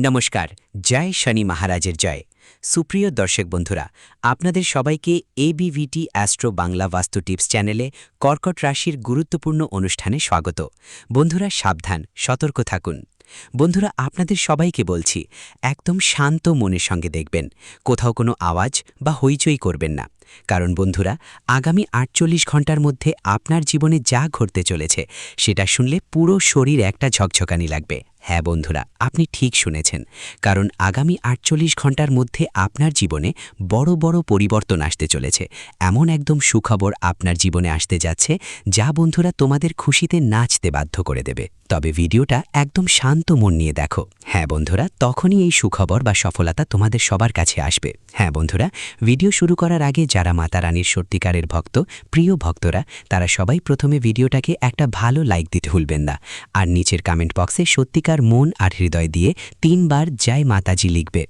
নমস্কার, জয় শনি মহারাজের জয়। সুপ্রিয় দর্শক বন্ধুরা, আপনাদের সবাইকে এবিভিটি অ্যাস্ট্রো বাংলা বাস্তু টিপস চ্যানেলে কর্কট রাশির গুরুত্বপূর্ণ অনুষ্ঠানে স্বাগত। বন্ধুরা সাবধান, সতর্ক থাকুন। বন্ধুরা আপনাদের সবাইকে বলছি, একদম শান্ত মনের সঙ্গে দেখবেন, কোথাও কোনো আওয়াজ বা হইচই করবেন না। কারণ বন্ধুরা, আগামী ৪৮ ঘন্টার মধ্যে আপনার জীবনে যা ঘটতে চলেছে সেটা শুনলে পুরো শরীর একটা ঝকঝকানি লাগবে। হ্যাঁ বন্ধুরা, আপনি ঠিক শুনেছেন, কারণ আগামী ৪৮ ঘন্টার মধ্যে আপনার জীবনে বড় বড় পরিবর্তন আসতে চলেছে। এমন একদম সুখবর আপনার জীবনে আসতে যাচ্ছে যা বন্ধুরা তোমাদের খুশিতে নাচতে বাধ্য করে দেবে। তবে ভিডিওটা একদম শান্ত মন নিয়ে দেখো। হ্যাঁ বন্ধুরা, তখনই এই সুখবর বা সফলতা তোমাদের সবার কাছে আসবে। হ্যাঁ বন্ধুরা, ভিডিও শুরু করার আগে যারা মাতা রানীর সত্যিকারের ভক্ত, প্রিয় ভক্তরা, তারা সবাই প্রথমে ভিডিওটাকে একটা ভালো লাইক দিতে ভুলবেন না। আর নিচের কমেন্ট বক্সে সত্যিকার মন আর হৃদয় দিয়ে ৩ বার জয় মাতাজি লিখবে।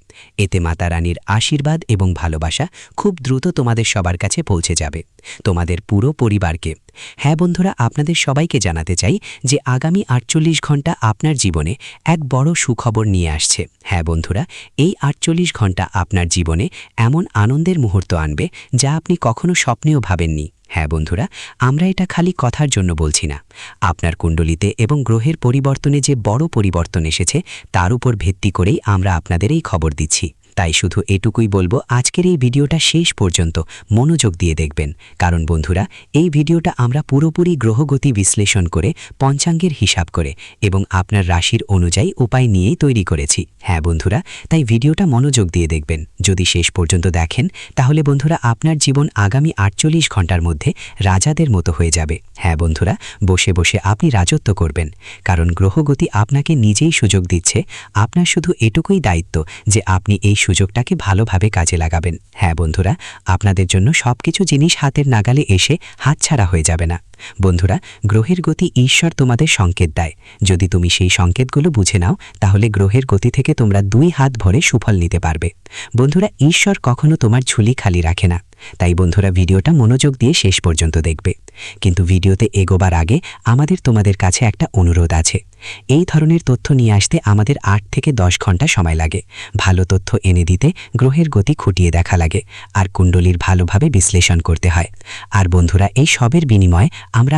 এতে মাতা রানীর আশীর্বাদ এবং ভালোবাসা খুব দ্রুত তোমাদের সবার কাছে পৌঁছে যাবে, তোমাদের পুরো পরিবারকে। হ্যাঁ বন্ধুরা, আপনাদের সবাইকে জানাতে চাই যে আগামী ৪৮ ঘন্টা আপনার জীবনে এক বড় সুখবর নিয়ে আসছে। হ্যাঁ বন্ধুরা, এই ৪৮ ঘন্টা আপনার জীবনে এমন আনন্দের মুহূর্ত আনবে যা আপনি কখনো স্বপ্নেও ভাবেননি। হ্যাঁ বন্ধুরা, আমরা এটা খালি কথার জন্য বলছি না। আপনার কুণ্ডলিতে এবং গ্রহের পরিবর্তনে যে বড় পরিবর্তন এসেছে তার উপর ভিত্তি করেই আমরা আপনাদের এই খবর দিচ্ছি। তাই শুধু এটুকুই বলবো, আজকের এই ভিডিওটা শেষ পর্যন্ত মনোযোগ দিয়ে দেখবেন। কারণ বন্ধুরা, এই ভিডিওটা আমরা পুরোপুরি গ্রহগতি বিশ্লেষণ করে, পঞ্চাঙ্গের হিসাব করে এবং আপনার রাশির অনুযায়ী উপায় নিয়েই তৈরি করেছি। হ্যাঁ বন্ধুরা, তাই ভিডিওটা মনোযোগ দিয়ে দেখবেন। যদি শেষ পর্যন্ত দেখেন তাহলে বন্ধুরা আপনার জীবন আগামী ৪৮ ঘন্টার মধ্যে রাজাদের মতো হয়ে যাবে। হ্যাঁ বন্ধুরা, বসে বসে আপনি রাজত্ব করবেন, কারণ গ্রহগতি আপনাকে নিজেই সুযোগ দিচ্ছে। আপনার শুধু এটুকুই দায়িত্ব যে আপনি এই সুযোগটাকে ভালোভাবে কাজে লাগাবেন। হ্যাঁ বন্ধুরা, আপনাদের জন্য সবকিছু জিনিস হাতের নাগালে এসে হাতছাড়া হয়ে যাবে না। বন্ধুরা, গ্রহের গতি ঈশ্বর তোমাদের সংকেত দেয়। যদি তুমি সেই সংকেতগুলো বুঝে নাও তাহলে গ্রহের গতি থেকে তোমরা ২ হাত ভরে সুফল নিতে পারবে। বন্ধুরা, ঈশ্বর কখনো তোমার ঝুলি খালি রাখে না। তাই বন্ধুরা, ভিডিওটা মনোযোগ দিয়ে শেষ পর্যন্ত দেখবে। কিন্তু ভিডিওতে এগোবার আগে আমাদের তোমাদের কাছে একটা অনুরোধ আছে। এই ধরনের তথ্য নিয়ে আসতে আমাদের ৮ থেকে ১০ ঘন্টা সময় লাগে। ভালো তথ্য এনে দিতে গ্রহের গতি খুঁটিয়ে দেখা লাগে আর কুণ্ডলীর ভালোভাবে বিশ্লেষণ করতে হয়। আর বন্ধুরা, এই সবের বিনিময়ে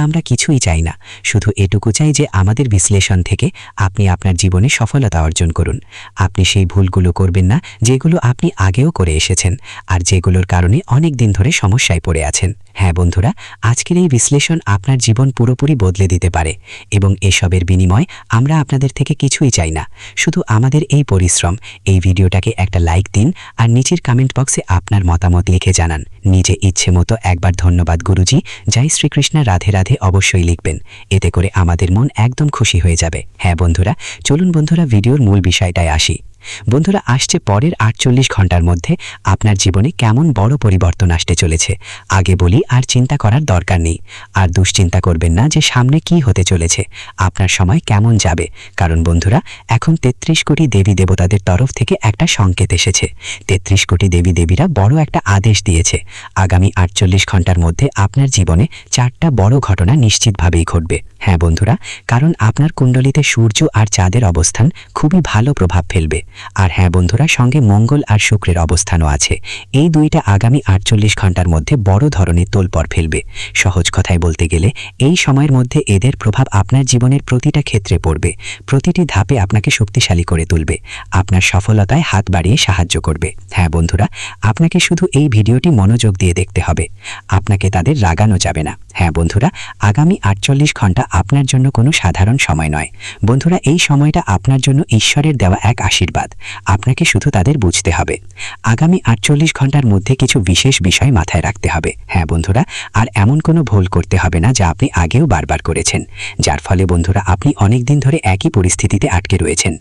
আমরা কিছুই চাই না, শুধু এটুকু চাই যে আমাদের বিশ্লেষণ থেকে আপনি আপনার জীবনে সফলতা অর্জন করুন। আপনি সেই ভুলগুলো করবেন না যেগুলো আপনি আগেও করে এসেছেন আর যেগুলোর কারণে অনেক দিন ধরে সমস্যায় পড়ে আছেন। হ্যাঁ বন্ধুরা, আজকের এই বিশ্লেষণ আপনার জীবন পুরোপুরি বদলে দিতে পারে এবং এসবের বিনিময় আমরা আপনাদের থেকে কিছুই চাই না, শুধু আমাদের এই পরিশ্রম। এই ভিডিওটাকে একটা লাইক দিন আর নিচের কমেন্ট বক্সে আপনার মতামত লিখে জানান। নিজে ইচ্ছে মতো একবার ধন্যবাদ গুরুজি, জয় শ্রীকৃষ্ণ, রাধে রাধে অবশ্যই লিখবেন। এতে করে আমাদের মন একদম খুশি হয়ে যাবে। হ্যাঁ বন্ধুরা, চলুন বন্ধুরা ভিডিওর মূল বিষয়টায় আসি। বন্ধুরা, আসছে পরের ৪৮ ঘন্টার মধ্যে আপনার জীবনে কেমন বড় পরিবর্তন আসতে চলেছে। আগে বলি, আর চিন্তা করার দরকার নেই, আর দুশ্চিন্তা করবেন না যে সামনে কি হতে চলেছে, আপনার সময় কেমন যাবে। কারণ বন্ধুরা, এখন ৩৩ কোটি দেবী দেবতাদের তরফ থেকে একটা সংকেত এসেছে। ৩৩ কোটি দেবী দেবীরা বড় একটা আদেশ দিয়েছে। আগামী ৪৮ ঘন্টার মধ্যে আপনার জীবনে ৪টা বড় ঘটনা নিশ্চিতভাবেই ঘটবে। হ্যাঁ বন্ধুরা, কারণ আপনার কুণ্ডলিতে সূর্য আর চাঁদের অবস্থান খুবই ভালো প্রভাব ফেলবে। আর হ্যাঁ বন্ধুরা, সঙ্গে মঙ্গল আর শুক্রের অবস্থানও আছে। এই দুইটা আগামী ৪৮ ঘন্টার মধ্যে বড় ধরনের তোলপাড় ফেলবে। সহজ কথায় বলতে গেলে এই সময়ের মধ্যে এদের প্রভাব আপনার জীবনের প্রতিটা ক্ষেত্রে পড়বে, প্রতিটি ধাপে আপনাকে শক্তিশালী করে তুলবে, আপনার সফলতায় হাত বাড়িয়ে সাহায্য করবে। হ্যাঁ বন্ধুরা, আপনাকে শুধু এই ভিডিওটি মনোযোগ দিয়ে দেখতে হবে, আপনাকে তাদের রাগানো যাবে না। হ্যাঁ বন্ধুরা, আগামী ৪৮ ঘন্টা আপনার জন্য কোনো সাধারণ সময় নয়। বন্ধুরা, এই সময়টা আপনার জন্য ঈশ্বরের দেওয়া এক আশীর্বাদ। আপনাকে শুধু তাদের বুঝতে হবে। আগামী ৪৮ ঘন্টার মধ্যে কিছু বিশেষ বিষয় মাথায় রাখতে হবে। হ্যাঁ বন্ধুরা, আর এমন কোনো ভুল করতে হবে না যা আপনি আগেও বারবার করেছেন, যার ফলে বন্ধুরা আপনি অনেক দিন ধরে একই পরিস্থিতিতে আটকে রয়েছেন।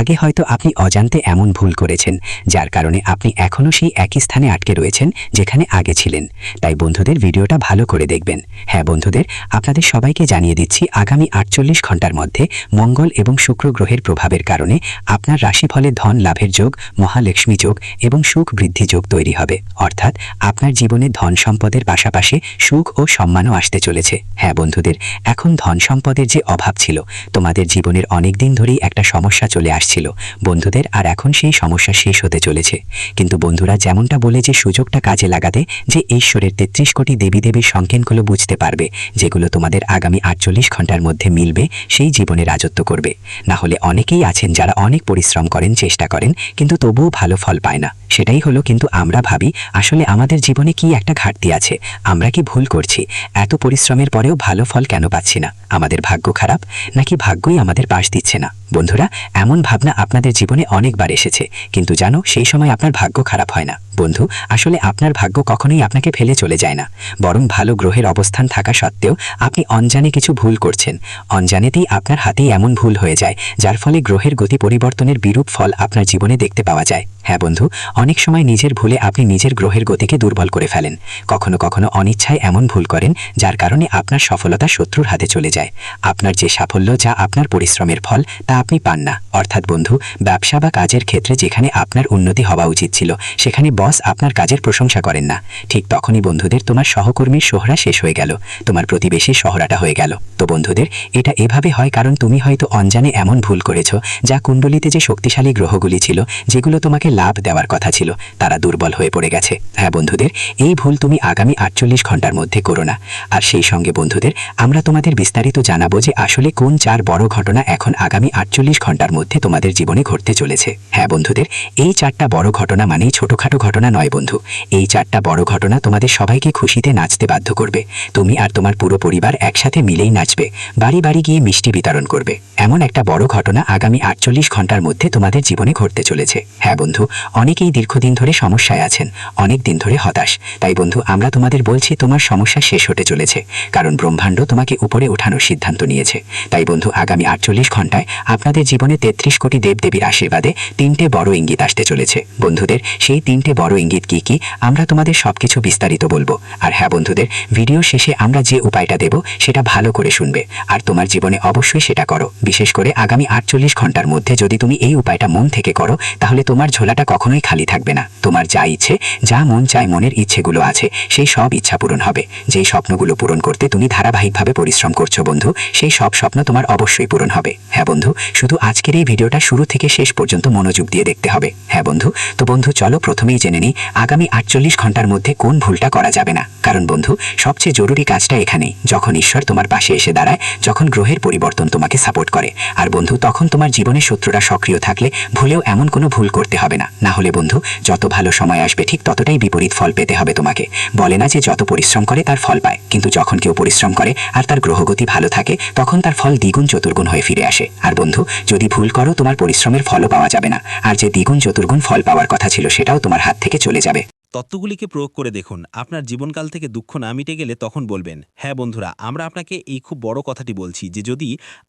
আগে হয়তো আপনি অজান্তে এমন ভুল করেছেন যার কারণে আপনি এখনও সেই একই স্থানে আটকে রয়েছেন যেখানে আগে ছিলেন। তাই বন্ধুদের, ভিডিওটা ভালো করে দেখবেন। হ্যাঁ বন্ধুদের, আপনাদের সবাইকে জানিয়ে দিচ্ছি, আগামী ৪৮ ঘন্টার মধ্যে মঙ্গল এবং শুক্র গ্রহের প্রভাবের কারণে আপনার রাশিফল ফলে ধন লাভের যোগ, মহালক্ষ্মী যোগ এবং সুখ বৃদ্ধি যোগ তৈরি হবে। অর্থাৎ আপনার জীবনে ধন সম্পদের পাশাপাশি সুখ ও সম্মানও আসতে চলেছে। হ্যাঁ বন্ধুদের, এখন ধন সম্পদের যে অভাব ছিল, তোমাদের জীবনের অনেক দিন ধরেই একটা সমস্যা চলে আসছিল বন্ধুদের, আর এখন সেই সমস্যা শেষ হতে চলেছে। কিন্তু বন্ধুরা, যেমনটা বলে যে সুযোগটা কাজে লাগাতে, যে ঈশ্বরের 33 কোটি দেবীদেবীর সংকেতগুলো বুঝতে পারবে, যেগুলো তোমাদের আগামী 48 ঘন্টার মধ্যে মিলবে, সেই জীবনে রাজত্ব করবে। না হলে অনেকেই আছেন যারা অনেক পরিশ্রম করেন, চেষ্টা করেন, কিন্তু তবুও ভালো ফল পায় না। সেটাই হলো, কিন্তু আমরা ভাবি আসলে আমাদের জীবনে কি একটা ঘাটতি আছে, আমরা কি ভুল করছি, এত পরিশ্রমের পরেও ভালো ফল কেন পাচ্ছি না? আমাদের ভাগ্য খারাপ, নাকি ভাগ্যই আমাদের পাশ দিচ্ছে না? বন্ধুরা, এমন ভাবনা আপনাদের জীবনে অনেকবার এসেছে, কিন্তু জানো, সেই সময় আপনার ভাগ্য খারাপ হয় না বন্ধু। আসলে আপনার ভাগ্য কখনোই আপনাকে ফেলে চলে যায় না, বরং ভালো গ্রহের অবস্থান থাকা সত্ত্বেও আপনি অনজানে কিছু ভুল করছেন। অনজানেতেই আপনার হাতেই এমন ভুল হয়ে যায়, যার ফলে গ্রহের গতি পরিবর্তনের বিরূপ ফল আপনার জীবনে দেখতে পাওয়া যায়। হ্যাঁ বন্ধু, অনেক সময় নিজের ভুলে আপনি নিজের গ্রহের গতিকে দুর্বল করে ফেলেন। কখনো কখনো অনিচ্ছায় এমন ভুল করেন, যার কারণে আপনার সফলতা শত্রুর হাতে চলে যায়। আপনার যে সাফল্য, যা আপনার পরিশ্রমের ফল, তা আপনি পান না। অর্থাৎ বন্ধু, ব্যবসা বা কাজের ক্ষেত্রে যেখানে আপনার উন্নতি হওয়া উচিত ছিল, সেখানে বস আপনার কাজের প্রশংসা করেন না। ঠিক তখনই বন্ধুদের, তোমার সহকর্মীর সোহরা শেষ হয়ে গেল, তোমার প্রতিবেশীর শহরাটা হয়ে গেল। তো বন্ধুদের, এটা এভাবে হয় কারণ তুমি হয়তো অনজানে এমন ভুল করেছো, যা কুণ্ডলিতে যে শক্তিশালী গ্রহগুলি ছিল, যেগুলো তোমাকে লাভ দেওয়ার কথা ছিল, তারা দুর্বল হয়ে পড়ে গেছে। হ্যাঁ বন্ধুদের, এই ভুল তুমি আগামী 48 ঘন্টার মধ্যে করো না। আর সেই সঙ্গে বন্ধুদের, আমরা তোমাদের বিস্তারিত জানাবো যে আসলে কোন 4 বড় ঘটনা এখন আগামী 48 ঘন্টার মধ্যে তোমাদের জীবনে ঘটতে চলেছে। হ্যাঁ বন্ধুদের, এই 4টা বড় ঘটনা মানেই ছোটখাটো ঘটনা নয় বন্ধু। এই 4টা বড় ঘটনা তোমাদের সবাইকে খুশিতে নাচতে বাধ্য করবে। তুমি আর তোমার পুরো পরিবার একসাথে মিলেই নাচবে, বাড়ি বাড়ি গিয়ে মিষ্টি বিতরণ করবে। এমন একটা বড় ঘটনা আগামী 48 ঘন্টার মধ্যে তোমাদের জীবনে ঘটতে চলেছে। হ্যাঁ বন্ধু, অনেকেই দীর্ঘদিন ধরে সমস্যায় আছেন, অনেক দিন ধরে হতাশ। তাই বন্ধু, আমরা তোমাদের বলছি তোমার সমস্যা শেষ হতে চলেছে, কারণ ব্রহ্মাণ্ড তোমাকে উপরে ওঠানোর সিদ্ধান্ত নিয়েছে। তাই বন্ধু, আগামী 48 ঘন্টায় আপনাদের জীবনে 33 কোটি দেবদেবীর আশীর্বাদে 3টে বড় ইঙ্গিত আসতে চলেছে। বন্ধুদের, সেই 3টে বড় ইঙ্গিত কি কি, আমরা তোমাদের সবকিছু বিস্তারিত বলবো। আর হ্যাঁ বন্ধুদের, ভিডিও শেষে আমরা যে উপায়টা দেব, সেটা ভালো করে শুনবে, আর তোমার জীবনে অবশ্যই সেটা করো। বিশেষ করে আগামী 48 ঘন্টার মধ্যে যদি তুমি এই উপায়টা মন থেকে করো, তাহলে তোমার ঝোলাটা কখনোই খালি থাকবে না। তোমার যা ইচ্ছে, যা মন চায়, মনের ইচ্ছেগুলো আছে, সেই সব ইচ্ছা পূরণ হবে। যেই স্বপ্নগুলো পূরণ করতে তুমি ধারাবাহিকভাবে পরিশ্রম করছো বন্ধু, সেই সব স্বপ্ন তোমার অবশ্যই পূরণ হবে। হ্যাঁ বন্ধু, শুধু আজকের এই ভিডিওটা শুরু থেকে শেষ পর্যন্ত মনোযোগ দিয়ে দেখতে হবে। হ্যাঁ বন্ধু, তো বন্ধু চলো প্রথমেই জেনে নিই আগামী 48 ঘন্টার মধ্যে কোন ভুলটা করা যাবে না। কারণ বন্ধু, সবচেয়ে জরুরি কাজটা এখানেই, যখন ঈশ্বর তোমার পাশে এসে দাঁড়ায়, যখন গ্রহের পরিবর্তন তোমাকে সাপোর্ট করে। আর বন্ধু, তখন তোমার জীবনে শত্রুরা সক্রিয় থাকলে ভুলেও এমন কোনো ভুল করতে হবে না। না হলে বন্ধু, যত ভালো সময় আসবে ঠিক ততটাই বিপরীত ফল পেতে হবে তোমাকে। বলে না যে যত পরিশ্রম করে তার ফল পায়, কিন্তু যখন কেউ পরিশ্রম করে আর তার গ্রহগতি ভালো থাকে, তখন তার ফল দ্বিগুণ চতুর্গুণ হয়ে ফিরে আসে। আর বন্ধু, যদি ভুল করো, তোমার পরিশ্রমের ফলও পাওয়া যাবে না, আর যে দ্বিগুণ চতুর্গুণ ফল পাওয়ার কথা ছিল, সেটাও তোমার হাত থেকে চলে যাবে। তত্ত্বগুলিকে প্রয়োগ করে দেখুন। আপনার জীবনকাল থেকে দুঃখ না মিটে গেলে তখন বলবেন। হ্যাঁ বন্ধুরা, আমরা আপনাকে এই খুব বড় কথাটি বলছি যে যদি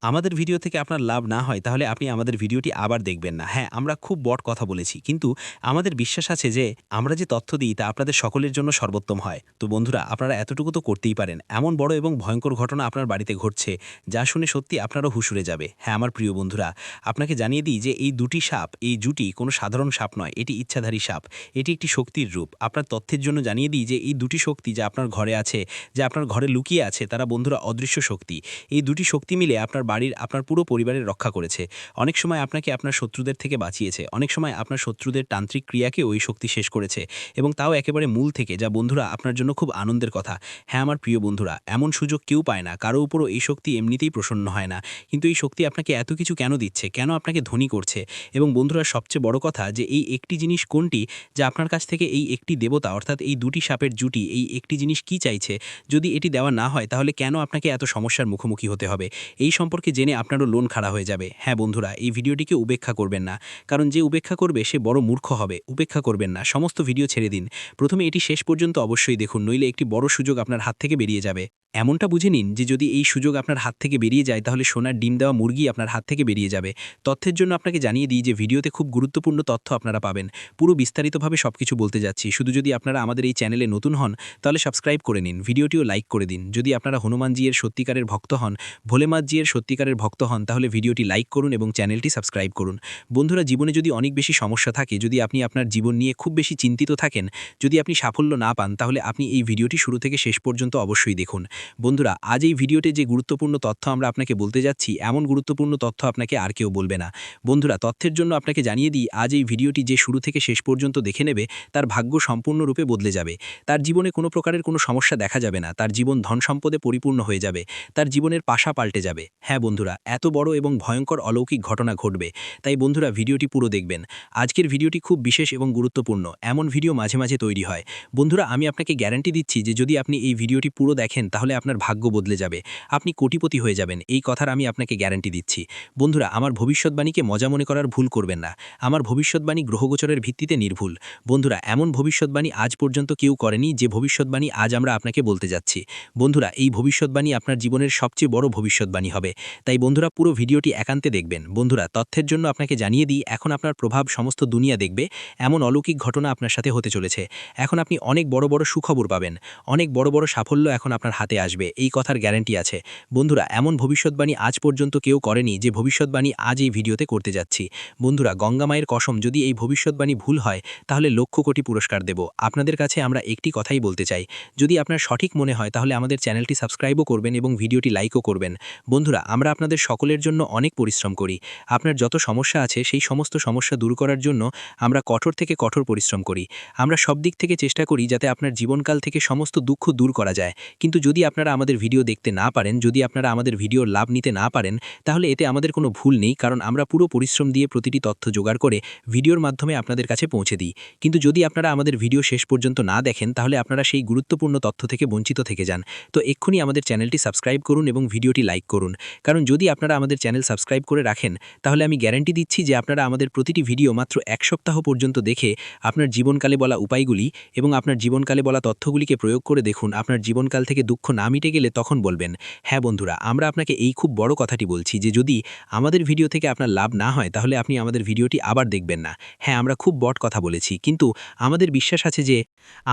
আমাদের ভিডিও থেকে আপনার লাভ না হয়, তাহলে আপনি আমাদের ভিডিওটি আবার দেখবেন না। হ্যাঁ, আমরা খুব বড় কথা বলেছি, কিন্তু আমাদের বিশ্বাস আছে যে আমরা যে তথ্য দিই তা আপনাদের সকলের জন্য সর্বোত্তম হয়। তো বন্ধুরা, আপনারা এতটুকু তো করতেই পারেন। এমন বড় এবং ভয়ঙ্কর ঘটনা আপনার বাড়িতে ঘটছে, যা শুনে সত্যি আপনারও হুঁশ উড়ে যাবে। হ্যাঁ আমার প্রিয় বন্ধুরা, আপনাকে জানিয়ে দিই যে এই দুটি সাপ, এই জুটি কোনো সাধারণ সাপ নয়, এটি ইচ্ছাধারী সাপ, এটি একটি শক্তির রূপ। আপনার তথ্যের জন্য জানিয়ে দিই যে এই দুটি শক্তি যা আপনার ঘরে আছে, যা আপনার ঘরে লুকিয়ে আছে, তারা বন্ধুরা অদৃশ্য শক্তি। এই দুটি শক্তি মিলে আপনার বাড়ির, আপনার পুরো পরিবারের রক্ষা করেছে। অনেক সময় আপনাকে আপনার শত্রুদের থেকে বাঁচিয়েছে, অনেক সময় আপনার শত্রুদের তান্ত্রিক ক্রিয়াকে ওই শক্তি শেষ করেছে, এবং তাও একেবারে মূল থেকে, যা বন্ধুরা আপনার জন্য খুব আনন্দের কথা। হ্যাঁ আমার প্রিয় বন্ধুরা, এমন সুযোগ কেউ পায় না, কারো উপরও এই শক্তি এমনিতেই প্রসন্ন হয় না। কিন্তু এই শক্তি আপনাকে এত কিছু কেন দিচ্ছে, কেন আপনাকে ধনী করছে? এবং বন্ধুরা, সবচেয়ে বড় কথা যে এই একটি জিনিস কোনটি, যা আপনার কাছ থেকে এই একটি দেবতা, অর্থাৎ এই দুটি সাপের জুটি, এই একটি জিনিস কি চাইছে? যদি এটি দেওয়া না হয়, তাহলে কেন আপনাকে এত সমস্যার মুখোমুখি হতে হবে? এই সম্পর্কে জেনে আপনারও লোন খাড়া হয়ে যাবে। হ্যাঁ বন্ধুরা, এই ভিডিওটিকে উপেক্ষা করবেন না, কারণ যে উপেক্ষা করবে সে বড় মূর্খ হবে। উপেক্ষা করবেন না, সমস্ত ভিডিও ছেড়ে দিন। প্রথমে এটি শেষ পর্যন্ত অবশ্যই দেখুন, নইলে একটি বড় সুযোগ আপনার হাত থেকে বেরিয়ে যাবে। এমনটা বুঝে নিন যে যদি এই সুযোগ আপনার হাত থেকে বেরিয়ে যায় তাহলে সোনার ডিম দেওয়া মুরগি আপনার হাত থেকে বেরিয়ে যাবে। তথ্যের জন্য আপনাকে জানিয়ে দিই যে ভিডিওতে খুব গুরুত্বপূর্ণ তথ্য আপনারা পাবেন। পুরো বিস্তারিতভাবে সবকিছু বলতে যাচ্ছি। শুধু যদি আপনারা আমাদের এই চ্যানেলে নতুন হন তাহলে সাবস্ক্রাইব করে নিন, ভিডিওটিও লাইক করে দিন। যদি আপনারা হনুমানজি এর সত্যিকারের ভক্ত হন, ভোলেনাথজি এর সত্যিকারের ভক্ত হন তাহলে ভিডিওটি লাইক করুন এবং চ্যানেলটি সাবস্ক্রাইব করুন। বন্ধুরা, জীবনে যদি অনেক বেশি সমস্যা থাকে, যদি আপনি আপনার জীবন নিয়ে খুব বেশি চিন্তিত থাকেন, যদি আপনি সাফল্য না পান তাহলে আপনি এই ভিডিওটি শুরু থেকে শেষ পর্যন্ত অবশ্যই দেখুন। বন্ধুরা, আজ এই ভিডিওতে যে গুরুত্বপূর্ণ তথ্য আমরা আপনাকে বলতে যাচ্ছি, এমন গুরুত্বপূর্ণ তথ্য আপনাকে আর কেউ বলবে না। বন্ধুরা, তথ্যের জন্য আপনাকে জানিয়ে দিই, আজ এই ভিডিওটি যে শুরু থেকে শেষ পর্যন্ত দেখে নেবে তার ভাগ্য সম্পূর্ণরূপে বদলে যাবে। তার জীবনে কোনো প্রকারের কোনো সমস্যা দেখা যাবে না, তার জীবন ধন সম্পদে পরিপূর্ণ হয়ে যাবে, তার জীবনের পাশা পাল্টে যাবে। হ্যাঁ বন্ধুরা, এত বড় এবং ভয়ঙ্কর অলৌকিক ঘটনা ঘটবে। তাই বন্ধুরা, ভিডিওটি পুরো দেখবেন। আজকের ভিডিওটি খুব বিশেষ এবং গুরুত্বপূর্ণ। এমন ভিডিও মাঝে মাঝে তৈরি হয়। বন্ধুরা, আমি আপনাকে গ্যারান্টি দিচ্ছি যে যদি আপনি এই ভিডিওটি পুরো দেখেন তাহলে আপনার ভাগ্য বদলে যাবে, আপনি কোটিপতি হয়ে যাবেন, এই কথার আমি আপনাকে গ্যারান্টি দিচ্ছি। বন্ধুরা, আমার ভবিষ্যৎবাণীকে মজা মনে করার ভুল করবেন না। আমার ভবিষ্যৎবাণী গ্রহগোচরের ভিত্তিতে নির্ভুল। বন্ধুরা, এমন ভবিষ্যৎবাণী আজ পর্যন্ত কেউ করেনি যে ভবিষ্যৎবাণী আজ আমরা আপনাকে বলতে যাচ্ছি। বন্ধুরা, এই ভবিষ্যৎবাণী আপনার জীবনের সবচেয়ে বড় ভবিষ্যৎবাণী হবে। তাই বন্ধুরা, পুরো ভিডিওটি একান্তে দেখবেন। বন্ধুরা, তথ্যের জন্য আপনাকে জানিয়ে দিই, এখন আপনার প্রভাব সমস্ত দুনিয়া দেখবে। এমন অলৌকিক ঘটনা আপনার সাথে হতে চলেছে। এখন আপনি অনেক বড় বড় সুখবর পাবেন, অনেক বড় বড় সাফল্য এখন আপনার হাতে আসবে, এই কথার গ্যারান্টি আছে। বন্ধুরা, এমন ভবিষ্যৎবাণী আজ পর্যন্ত কেউ করেনি যে ভবিষ্যৎবাণী আজ এই ভিডিওতে করতে যাচ্ছি। বন্ধুরা, গঙ্গা মায়ের কসম, যদি এই ভবিষ্যৎবাণী ভুল হয় তাহলে লক্ষ কোটি পুরস্কার দেব। আপনাদের কাছে আমরা একটি কথাই বলতে চাই, যদি আপনার সঠিক মনে হয় তাহলে আমাদের চ্যানেলটি সাবস্ক্রাইবও করবেন এবং ভিডিওটি লাইকও করবেন। বন্ধুরা, আমরা আপনাদের সকলের জন্য অনেক পরিশ্রম করি। আপনার যত সমস্যা আছে সেই সমস্ত সমস্যা দূর করার জন্য আমরা কঠোর থেকে কঠোর পরিশ্রম করি। আমরা সব দিক থেকে চেষ্টা করি যাতে আপনার জীবনকাল থেকে সমস্ত দুঃখ দূর করা যায়। কিন্তু যদি আপনারা আমাদের ভিডিও দেখতে না পারেন, যদি আপনারা আমাদের ভিডিওর লাভ নিতে না পারেন, তাহলে এতে আমাদের কোনো ভুল নেই, কারণ আমরা পুরো পরিশ্রম দিয়ে প্রতিটি তথ্য জোগাড় করে ভিডিওর মাধ্যমে আপনাদের কাছে পৌঁছে দিই। কিন্তু যদি আপনারা আমাদের ভিডিও শেষ পর্যন্ত না দেখেন তাহলে আপনারা সেই গুরুত্বপূর্ণ তথ্য থেকে বঞ্চিত থেকে যান। তো এক্ষুনি আমাদের চ্যানেলটি সাবস্ক্রাইব করুন এবং ভিডিওটি লাইক করুন, কারণ যদি আপনারা আমাদের চ্যানেল সাবস্ক্রাইব করে রাখেন তাহলে আমি গ্যারান্টি দিচ্ছি যে আপনারা আমাদের প্রতিটি ভিডিও মাত্র 1 সপ্তাহ পর্যন্ত দেখে আপনার জীবনকালে বলা উপায়গুলি এবং আপনার জীবনকালে বলা তথ্যগুলিকে প্রয়োগ করে দেখুন। আপনার জীবনকাল থেকে দুঃখ না মিটে গেলে তখন বলবেন, হ্যাঁ বন্ধুরা, আমরা আপনাকে এই খুব বড় কথাটি বলছি যে যদি আমাদের ভিডিও থেকে আপনার লাভ না হয় তাহলে আপনি আমাদের ভিডিওটি আবার দেখবেন না। হ্যাঁ, আমরা খুব বড় কথা বলেছি, কিন্তু আমাদের বিশ্বাস আছে যে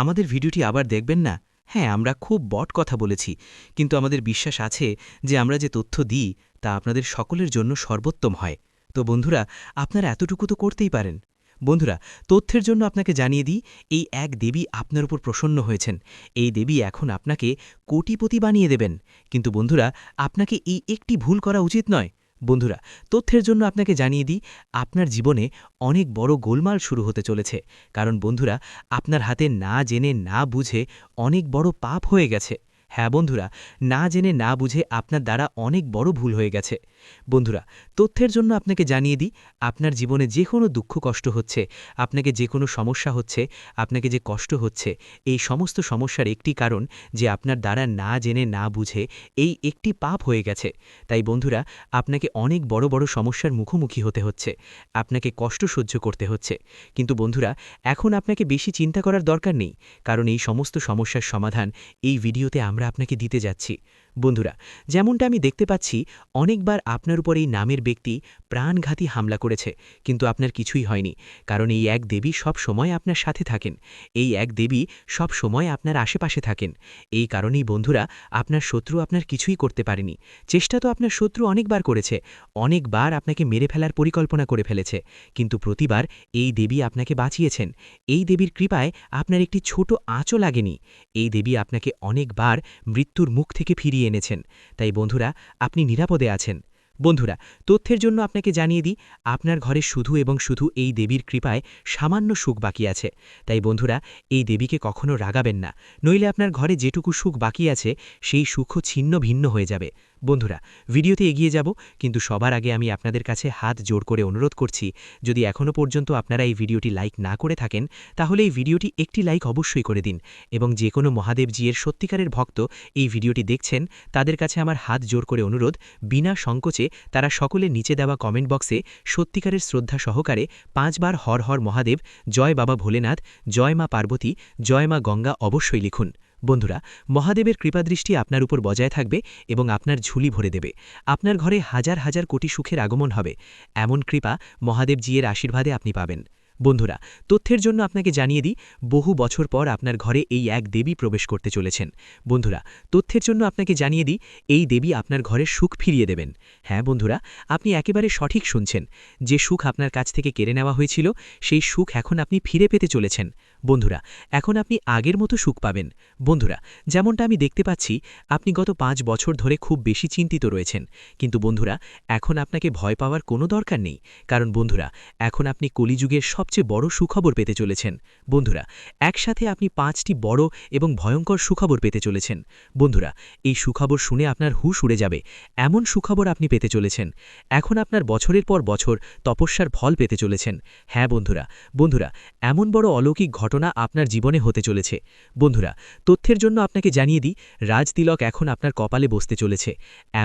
আমাদের ভিডিওটি আবার দেখবেন না। হ্যাঁ, আমরা খুব বট কথা বলেছি, কিন্তু আমাদের বিশ্বাস আছে যে আমরা যে তথ্য দিই তা আপনাদের সকলের জন্য সর্বোত্তম হয়। তো বন্ধুরা, আপনারা এতটুকু তো করতেই পারেন। বন্ধুরা, তথ্যের জন্য আপনাকে জানিয়ে দিই, এই এক দেবী আপনার উপর প্রসন্ন হয়েছেন। এই দেবী এখন আপনাকে কোটিপতি বানিয়ে দেবেন। কিন্তু বন্ধুরা, আপনাকে এই একটি ভুল করা উচিত নয়। বন্ধুরা, তথ্যের জন্য আপনাকে জানিয়ে দিই, আপনার জীবনে অনেক বড় গোলমাল শুরু হতে চলেছে। কারণ বন্ধুরা, আপনার হাতে না জেনে না বুঝে অনেক বড় পাপ হয়ে গেছে। হ্যাঁ বন্ধুরা, না জেনে না বুঝে আপনার দ্বারা অনেক বড় ভুল হয়ে গেছে। বন্ধুরা, তথ্যের জন্য আপনাকে জানিয়ে দিই, আপনার জীবনে যে কোনো দুঃখ কষ্ট হচ্ছে, আপনাকে যে কোনো সমস্যা হচ্ছে, আপনাকে যে কষ্ট হচ্ছে, এই সমস্ত সমস্যার একটি কারণ যে আপনার দ্বারা না জেনে না বুঝে এই একটি পাপ হয়ে গেছে। তাই বন্ধুরা, আপনাকে অনেক বড় বড় সমস্যার মুখোমুখি হতে হচ্ছে, আপনাকে কষ্ট সহ্য করতে হচ্ছে। কিন্তু বন্ধুরা, এখন আপনাকে বেশি চিন্তা করার দরকার নেই, কারণ এই সমস্ত সমস্যার সমাধান এই ভিডিওতে আমরা আপনাকে দিতে যাচ্ছি। বন্ধুরা, যেমনটা আমি দেখতে পাচ্ছি, অনেকবার আপনার উপর এই নামের ব্যক্তি প্রাণঘাতী হামলা করেছে, কিন্তু আপনার কিছুই হয়নি, কারণ এই এক দেবী সব সময় আপনার সাথে থাকেন। এই এক দেবী সব সময় আপনার আশেপাশে থাকেন। এই কারণেই বন্ধুরা, আপনার শত্রু আপনার কিছুই করতে পারেনি। চেষ্টা তো আপনার শত্রু অনেকবার করেছে, অনেকবার আপনাকে মেরে ফেলার পরিকল্পনা করে ফেলেছে, কিন্তু প্রতিবার এই দেবী আপনাকে বাঁচিয়েছেন। এই দেবীর কৃপায় আপনার একটি ছোট আঁচও লাগেনি। এই দেবী আপনাকে অনেকবার মৃত্যুর মুখ থেকে ফিরিয়ে এনেছেন। তাই বন্ধুরা, আপনি নিরাপদে আছেন। বন্ধুরা, তথ্যের জন্য আপনাকে জানিয়ে দিই, আপনার ঘরে শুধু এবং শুধু এই দেবীর কৃপায় সামান্য সুখ বাকি আছে। তাই বন্ধুরা, এই দেবীকে কখনো রাগাবেন না, নইলে আপনার ঘরে যেটুকু সুখ বাকি আছে সেই সুখও ছিন্ন ভিন্ন হয়ে যাবে। বন্ধুরা, ভিডিওতে এগিয়ে যাব, কিন্তু সবার আগে আমি আপনাদের কাছে হাত জোড় করে অনুরোধ করছি, যদি এখনও পর্যন্ত আপনারা এই ভিডিওটি লাইক না করে থাকেন তাহলে এই ভিডিওটি একটি লাইক অবশ্যই করে দিন, এবং যে কোনো মহাদেবজির সত্যিকারের ভক্ত এই ভিডিওটি দেখছেন তাদের কাছে আমার হাত জোড় করে অনুরোধ, বিনা সংকোচে তারা সকলে নিচে দেওয়া কমেন্ট বক্সে সত্যিকারের শ্রদ্ধা সহকারে 5 বার হর হর মহাদেব, জয় বাবা ভোলেনাথ, জয় মা পার্বতী, জয় মা গঙ্গা অবশ্যই লিখুন। বন্ধুরা, মহাদেবের কৃপাদৃষ্টি আপনার উপর বজায় থাকবে এবং আপনার ঝুলি ভরে দেবে। আপনার ঘরে হাজার হাজার কোটি সুখের আগমন হবে। এমন কৃপা মহাদেবজির আশীর্বাদে আপনি পাবেন। বন্ধুরা, তথ্যের জন্য আপনাকে জানিয়ে দিই, বহু বছর পর আপনার ঘরে এই এক দেবী প্রবেশ করতে চলেছেন। বন্ধুরা, তথ্যের জন্য আপনাকে জানিয়ে দিই, এই দেবী আপনার ঘরে সুখ ফিরিয়ে দেবেন। হ্যাঁ বন্ধুরা, আপনি একেবারে সঠিক শুনছেন। যে সুখ আপনার কাছ থেকে কেড়ে নেওয়া হয়েছিল, সেই সুখ এখন আপনি ফিরে পেতে চলেছেন। বন্ধুরা, এখন আপনি আগের মতো সুখ পাবেন। বন্ধুরা, যেমনটা আমি দেখতে পাচ্ছি, আপনি গত 5 বছর ধরে খুব বেশি চিন্তিত রয়েছেন। কিন্তু বন্ধুরা, এখন আপনাকে ভয় পাওয়ার কোনো দরকার নেই। কারণ বন্ধুরা, এখন আপনি কলিযুগের সবচেয়ে বড় সুখবর পেতে চলেছেন। বন্ধুরা, একসাথে আপনি 5টি বড় এবং ভয়ঙ্কর সুখবর পেতে চলেছেন। বন্ধুরা, এই সুখবর শুনে আপনার হুঁশ উড়ে যাবে। এমন সুখবর আপনি পেতে চলেছেন। এখন আপনার বছরের পর বছর তপস্যার ফল পেতে চলেছেন। হ্যাঁ বন্ধুরা, বন্ধুরা, এমন বড় অলৌকিক ঘটনা আপনার জীবনে হতে চলেছে। বন্ধুরা, তথ্যের জন্য আপনাকে জানিয়ে দিই, রাজতিলক এখন আপনার কপালে বসতে চলেছে।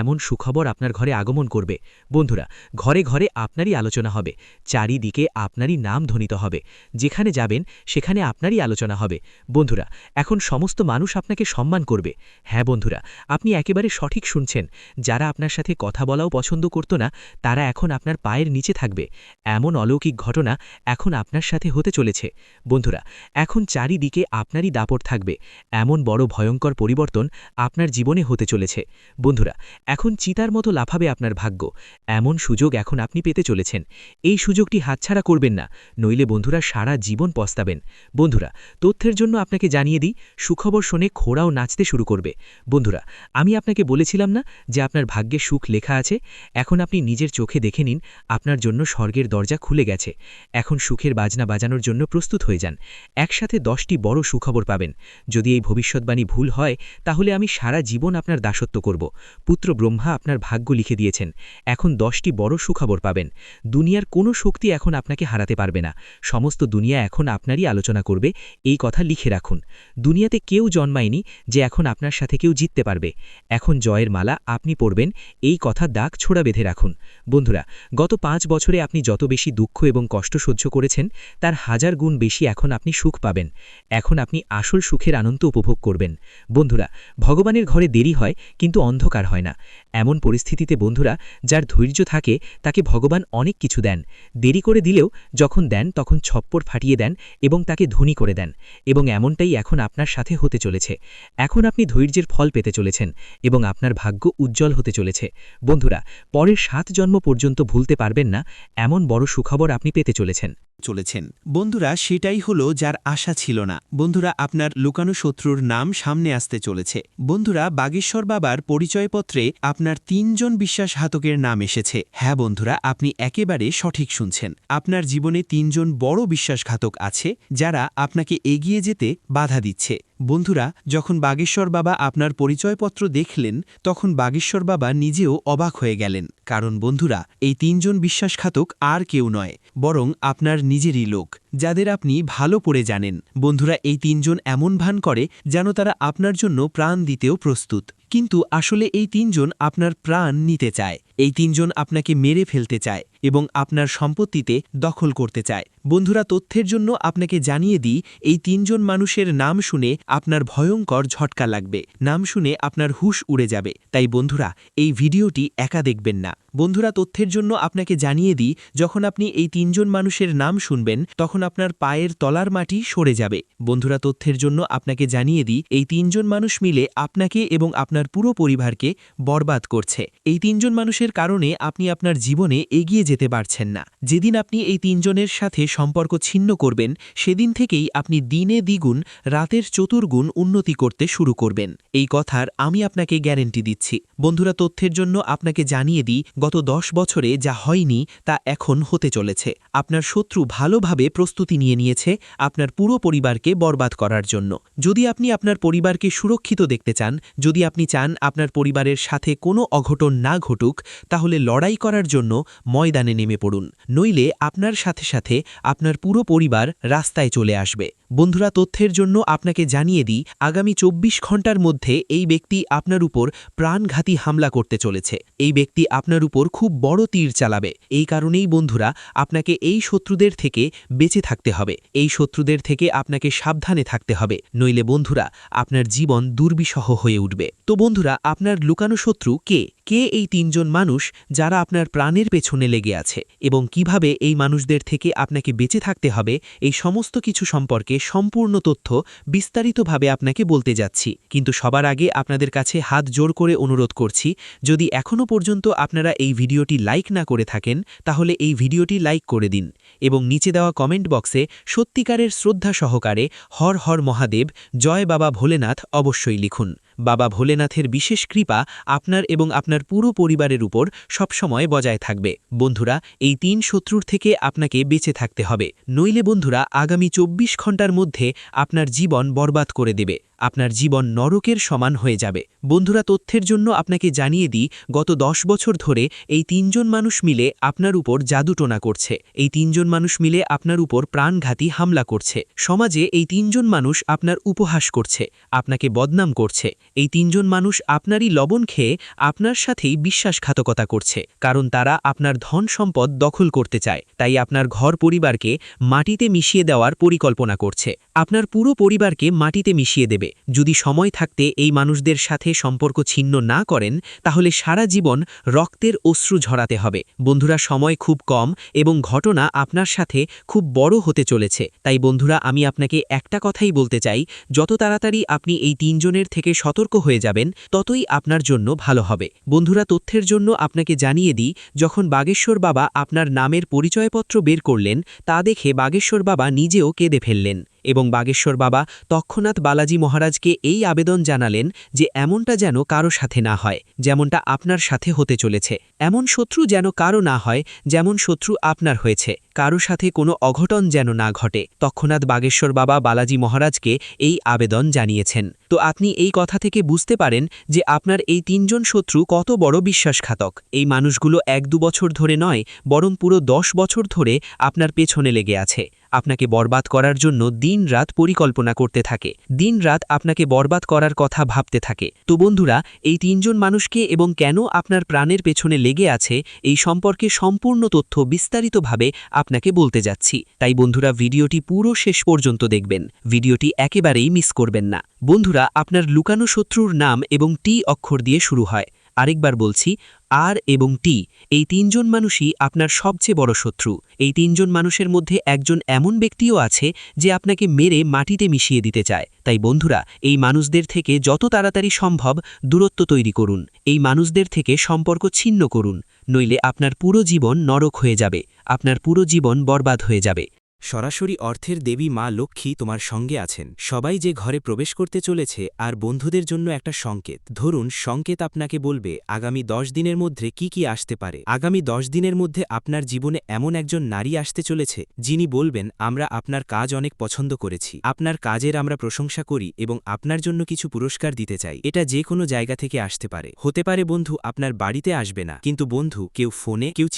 এমন সুখবর আপনার ঘরে আগমন করবে। বন্ধুরা, ঘরে ঘরে আপনারই আলোচনা হবে। চারিদিকে আপনারই নাম ধ্বনিত হবে। যেখানে যাবেন সেখানে আপনারই আলোচনা হবে। বন্ধুরা, এখন সমস্ত মানুষ আপনাকে সম্মান করবে। হ্যাঁ বন্ধুরা, আপনি একেবারে সঠিক শুনছেন। যারা আপনার সাথে কথা বলাও পছন্দ করত না, তারা এখন আপনার পায়ের নিচে থাকবে। এমন অলৌকিক ঘটনা এখন আপনার সাথে হতে চলেছে। বন্ধুরা, এখন চারিদিকে আপনারই দাপট থাকবে। এমন বড় ভয়ঙ্কর পরিবর্তন আপনার জীবনে হতে চলেছে। বন্ধুরা, এখন চিতার মতো লাফাবে আপনার ভাগ্য। এমন সুযোগ এখন আপনি পেতে চলেছেন। এই সুযোগটি হাতছাড়া করবেন না, নইলে বন্ধুরা সারা জীবন পস্তাবেন। বন্ধুরা, তথ্যের জন্য আপনাকে জানিয়ে দিই, সুখবর শুনে ঘোড়াও নাচতে শুরু করবে। বন্ধুরা, আমি আপনাকে বলেছিলাম না যে আপনার ভাগ্যে সুখ লেখা আছে? এখন আপনি নিজের চোখে দেখে নিন, আপনার জন্য স্বর্গের দরজা খুলে গেছে। এখন সুখের বাজনা বাজানোর জন্য প্রস্তুত হয়ে যান। একসাথে 10টি বড় সুখবর পাবেন। যদি এই ভবিষ্যৎবাণী ভুল হয়, তাহলে আমি সারা জীবন আপনার দাসত্ব করব। পুত্র ব্রহ্মা আপনার ভাগ্য লিখে দিয়েছেন। এখন 10টি বড় সুখবর পাবেন। দুনিয়ার কোনো শক্তি এখন আপনাকে হারাতে পারবে না। সমস্ত দুনিয়া এখন আপনারই আলোচনা করবে। এই কথা লিখে রাখুন। দুনিয়াতে কেউ জন্মায়নি যে এখন আপনার সাথে কেউ জিততে পারবে। এখন জয়ের মালা আপনি পরবেন, এই কথা দাগ ছোড়া বেঁধে রাখুন। বন্ধুরা, গত 5 বছরে আপনি যত বেশি দুঃখ এবং কষ্ট সহ্য করেছেন, তার 1000 গুণ বেশি এখন আপনি সুখ পাবেন। এখন আপনি আসল সুখের আনন্দ উপভোগ করবেন। বন্ধুরা, ভগবানের ঘরে দেরি হয়, কিন্তু অন্ধকার হয় না। এমন পরিস্থিতিতে বন্ধুরা, যার ধৈর্য থাকে তাকে ভগবান অনেক কিছু দেন। দেরি করে দিলেও যখন দেন তখন ছপ্পর ফাটিয়ে দেন এবং তাকে ধনী করে দেন। এবং এমনটাই এখন আপনার সাথে হতে চলেছে। এখন আপনি ধৈর্যের ফল পেতে চলেছেন এবং আপনার ভাগ্য উজ্জ্বল হতে চলেছে। বন্ধুরা, পরের 7 জন্ম পর্যন্ত ভুলতে পারবেন না, এমন বড় সুখবর আপনি পেতে চলেছেন। বন্ধুরা, সেটাই হলো যার আশা ছিল না। বন্ধুরা, আপনার লুকানো শত্রুর নাম সামনে আসতে চলেছে। বন্ধুরা, বাগেশ্বর বাবার পরিচয়পত্রে আপনার 3 জন বিশ্বাসঘাতকের নাম এসেছে। হ্যাঁ বন্ধুরা, আপনি একেবারে সঠিক শুনছেন। আপনার জীবনে 3 জন বড় বিশ্বাসঘাতক আছে, যারা আপনাকে এগিয়ে যেতে বাধা দিচ্ছে। বন্ধুরা, যখন বাগেশ্বর বাবা আপনার পরিচয়পত্র দেখলেন, তখন বাগেশ্বর বাবা নিজেও অবাক হয়ে গেলেন। কারণ বন্ধুরা, এই 3 জন বিশ্বাসঘাতক আর কেউ নয়, বরং আপনার নিজেরই লোক, যাদের আপনি ভালো করে জানেন। বন্ধুরা, এই 3 জন এমন ভান করে যেন তারা আপনার জন্য প্রাণ দিতেও প্রস্তুত, কিন্তু আসলে এই 3 জন আপনার প্রাণ নিতে চায়। এই 3 জন আপনাকে মেরে ফেলতে চায় এবং আপনার সম্পত্তিতে দখল করতে চায়। বন্ধুরা, তথ্যের জন্য আপনাকে জানিয়ে দিই, এই 3 জন মানুষের নাম শুনে আপনার ভয়ঙ্কর ঝটকা লাগবে। নাম শুনে আপনার হুঁশ উড়ে যাবে। তাই বন্ধুরা, এই ভিডিওটি একা দেখবেন না। বন্ধুরা, তথ্যের জন্য আপনাকে জানিয়ে দিই, যখন আপনি এই 3 জন মানুষের নাম শুনবেন, তখন আপনার পায়ের তলার মাটি সরে যাবে। বন্ধুরা, তথ্যের জন্য আপনাকে জানিয়ে দিই, এই 3 জন মানুষ মিলে আপনাকে এবং আপনার পুরো পরিবারকে বরবাদ করছে। এই 3 জন মানুষের কারণে আপনি আপনার জীবনে এগিয়ে যেতে পারছেন না। যেদিন আপনি এই 3 জনের সাথে সম্পর্ক ছিন্ন করবেন, সেদিন থেকেই আপনি দিনে দ্বিগুণ রাতের চতুর্গুণ উন্নতি করতে শুরু করবেন। এই কথার আমি আপনাকে গ্যারেন্টি দিচ্ছি। বন্ধুরা, তথ্যের জন্য আপনাকে জানিয়ে দিই, গত 10 বছরে যা হয়নি তা এখন হতে চলেছে। আপনার শত্রু ভালোভাবে প্রস্তুতি নিয়েছে আপনার পুরো পরিবারকে বরবাদ করার জন্য। যদি আপনি আপনার পরিবারকে সুরক্ষিত দেখতে চান, যদি আপনি চান আপনার পরিবারের সাথে কোনো অঘটন না ঘটুক, তাহলে লড়াই করার জন্য ময়দানে নেমে পড়ুন, নইলে আপনার সাথে সাথে আপনার পুরো পরিবার রাস্তায় চলে আসবে। বন্ধুরা, তথ্যের জন্য আপনাকে জানিয়ে দিই, আগামী 24 ঘন্টার মধ্যে এই ব্যক্তি আপনার উপর প্রাণঘাতী হামলা করতে চলেছে। এই ব্যক্তি আপনার উপর খুব বড় তীর চালাবে। এই কারণেই বন্ধুরা, আপনাকে এই শত্রুদের থেকে বেঁচে থাকতে হবে, এই শত্রুদের থেকে আপনাকে সাবধানে থাকতে হবে, নইলে বন্ধুরা আপনার জীবন দুর্বিষহ হয়ে উঠবে। তো বন্ধুরা, আপনার লুকানো শত্রু কে? কে এই 3 জন মানুষ যারা আপনার প্রাণের পেছনে লেগে আছে, এবং কিভাবে এই মানুষদের থেকে আপনাকে বেঁচে থাকতে হবে, এই সমস্ত কিছু সম্পর্কে সম্পূর্ণ তথ্য বিস্তারিতভাবে আপনাকে বলতে যাচ্ছি। কিন্তু সবার আগে আপনাদের কাছে হাত জোর করে অনুরোধ করছি, যদি এখনও পর্যন্ত আপনারা এই ভিডিওটি লাইক না করে থাকেন তাহলে এই ভিডিওটি লাইক করে দিন, এবং নিচে দেওয়া কমেন্ট বক্সে সত্যিকারের শ্রদ্ধা সহকারে হর হর মহাদেব, জয় বাবা ভোলেনাথ অবশ্যই লিখুন। বাবা ভোলেনাথের বিশেষ কৃপা আপনার এবং আপনার পুরো পরিবারের উপর সবসময় বজায় থাকবে। বন্ধুরা, এই 3 শত্রুর থেকে আপনাকে বেঁচে থাকতে হবে, নইলে বন্ধুরা আগামী 24 ঘন্টার মধ্যে আপনার জীবন বরবাদ করে দেবে, আপনার জীবন নরকের সমান হয়ে যাবে। বন্ধুরা, তথ্যের জন্য আপনাকে জানিয়ে দিই, গত 10 বছর ধরে এই 3 জন মানুষ মিলে আপনার উপর জাদুটোনা করছে। এই 3 জন মানুষ মিলে আপনার উপর প্রাণঘাতী হামলা করছে। সমাজে এই 3 জন মানুষ আপনার উপহাস করছে, আপনাকে বদনাম করছে। এই 3 জন মানুষ আপনারই লবণ খেয়ে আপনার সাথেই বিশ্বাসঘাতকতা করছে, কারণ তারা আপনার ধন সম্পদ দখল করতে চায়। তাই আপনার ঘর পরিবারকে মাটিতে মিশিয়ে দেওয়ার পরিকল্পনা করছে, আপনার পুরো পরিবারকে মাটিতে মিশিয়ে দেবে। যদি সময় থাকতে এই মানুষদের সাথে সম্পর্ক ছিন্ন না করেন তাহলে সারা জীবন রক্তের অশ্রু ঝরাতে হবে। বন্ধুরা, সময় খুব কম এবং ঘটনা আপনার সাথে খুব বড় হতে চলেছে। তাই বন্ধুরা, আমি আপনাকে একটা কথাই বলতে চাই, যত তাড়াতাড়ি আপনি এই 3 জনের থেকে সতর্ক হয়ে যাবেন ততই আপনার জন্য ভালো হবে। বন্ধুরা, তথ্যের জন্য আপনাকে জানিয়ে দিই, যখন বাগেশ্বর বাবা আপনার নামের পরিচয়পত্র বের করলেন তা দেখে বাগেশ্বর বাবা নিজেও কেঁদে ফেললেন, এবং বাগেশ্বর বাবা তৎক্ষণাৎ বালাজি মহারাজকে এই আবেদন জানালেন যে এমনটা যেন কারো সাথে না হয় যেমনটা আপনার সাথে হতে চলেছে। এমন শত্রু যেন কারো না হয় যেমন শত্রু আপনার হয়েছে, কারো সাথে কোনো অঘটন যেন না ঘটে। তৎক্ষণাৎ বাগেশ্বর বাবা বালাজি মহারাজকে এই আবেদন জানিয়েছেন। তো আপনি এই কথা থেকে বুঝতে পারেন যে আপনার এই 3 জন শত্রু কত বড় বিশ্বাসঘাতক। এই মানুষগুলো 1-2 বছর ধরে নয়, বরং পুরো 10 বছর ধরে আপনার পেছনে লেগে আছে, আপনাকে বরবাদ করার জন্য দিন-রাত পরিকল্পনা করতে থাকে, দিন-রাত আপনাকে বরবাদ করার কথা ভাবতে থাকে। তো বন্ধুরা, এই 3 জন মানুষকে এবং কেন আপনার প্রাণের পেছনে লেগে আছে এই সম্পর্কে সম্পূর্ণ তথ্য বিস্তারিতভাবে আপনাকে বলতে যাচ্ছি। তাই বন্ধুরা, ভিডিওটি পুরো শেষ পর্যন্ত দেখবেন, ভিডিওটি একেবারেই মিস করবেন না। বন্ধুরা, আপনার লুকানো শত্রুর নাম এবং টি অক্ষর দিয়ে শুরু হয়। আরেকবার বলছি, আর এবং টি, এই 3 জন মানুষই আপনার সবচেয়ে বড় শত্রু। এই 3 জন মানুষের মধ্যে একজন এমন ব্যক্তিও আছে যে আপনাকে মেরে মাটিতে মিশিয়ে দিতে চায়। তাই বন্ধুরা, এই মানুষদের থেকে যত তাড়াতাড়ি সম্ভব দূরত্ব তৈরি করুন, এই মানুষদের থেকে সম্পর্ক ছিন্ন করুন, নইলে আপনার পুরো জীবন নরক হয়ে যাবে, আপনার পুরো জীবন বরবাদ হয়ে যাবে। সরাসরি অর্থের দেবী মা লক্ষ্মী তোমার সঙ্গে আছেন। সবাই যে ঘরে প্রবেশ করতে চলেছে আর বন্ধুদের জন্য একটা সংকেত। ধরুন, সংকেত আপনাকে বলবে আগামী 10 দিনের মধ্যে কি কি আসতে পারে। আগামী 10 দিনের মধ্যে আপনার জীবনে এমন একজন নারী আসতে চলেছে যিনি বলবেন, আমরা আপনার কাজ অনেক পছন্দ করেছি, আপনার কাজের আমরা প্রশংসা করি এবং আপনার জন্য কিছু পুরস্কার দিতে চাই। এটা যে কোনো জায়গা থেকে আসতে পারে। হতে পারে বন্ধু আপনার বাড়িতে আসবে না, কিন্তু বন্ধু কেউ ফোনে, কেউ